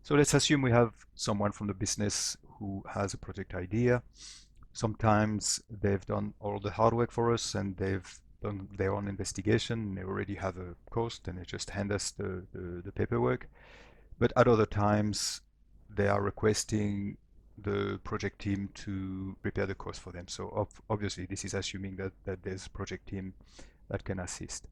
So let's assume we have someone from the business who has a project idea. Sometimes they've done all the hard work for us and they've done their own investigation. They already have a cost and they just hand us the paperwork. But at other times, they are requesting the project team to prepare the cost for them. So obviously, this is assuming that there's a project team that can assist.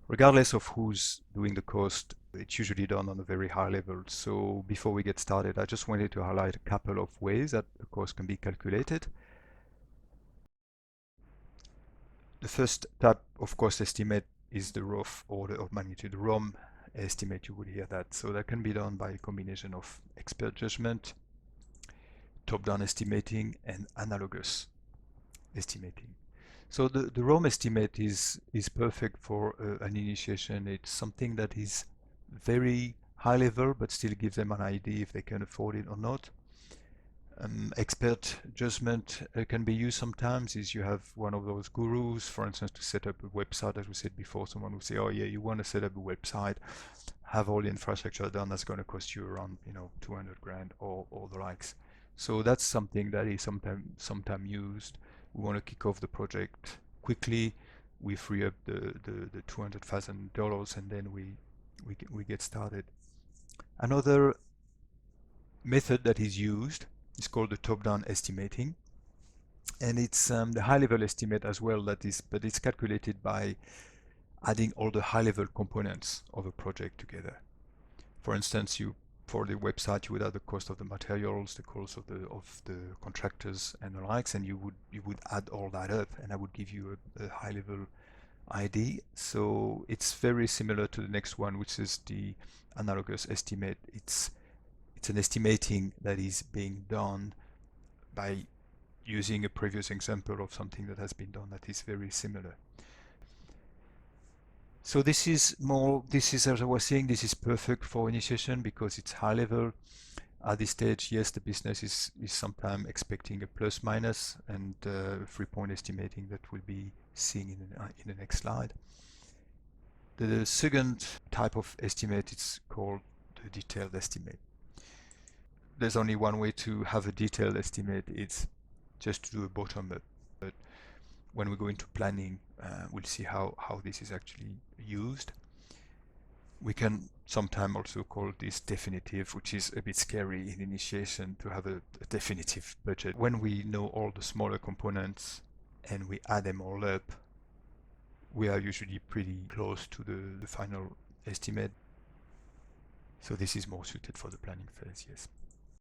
Regardless of who's doing the cost, it's usually done on a very high level. So before we get started, I just wanted to highlight a couple of ways that the cost can be calculated. The first type of cost estimate is the rough order of magnitude, ROM estimate. You would hear that. So that can be done by a combination of expert judgment, top-down estimating, and analogous estimating. So the ROM estimate is perfect for an initiation. It's something that is very high level, but still gives them an idea if they can afford it or not. Expert judgment can be used sometimes is you have one of those gurus, for instance, to set up a website, as we said before. Someone will say, oh yeah, you want to set up a website, have all the infrastructure done, that's going to cost you around 200 grand or the likes. So that's something that is sometime used. We want to kick off the project quickly. We free up the $200,000 and then we get started. Another method that is used is called the top-down estimating, and it's the high-level estimate as well. But it's calculated by adding all the high-level components of a project together. For instance, for the website, you would add the cost of the materials, the cost of the contractors and the likes, and you would add all that up, and I would give you a high-level idea. So it's very similar to the next one, which is the analogous estimate. It's an estimating that is being done by using a previous example of something that has been done that is very similar. So this is, as I was saying, this is perfect for initiation because it's high level. At this stage, yes, the business is sometimes expecting a plus minus and 3-point estimating that we'll be seeing in the next slide. The second type of estimate is called the detailed estimate. There's only one way to have a detailed estimate. It's just to do a bottom up. But when we go into planning, we'll see how this is actually used. We can sometimes also call this definitive, which is a bit scary in initiation to have a definitive budget. When we know all the smaller components and we add them all up, we are usually pretty close to the final estimate. So this is more suited for the planning phase, yes.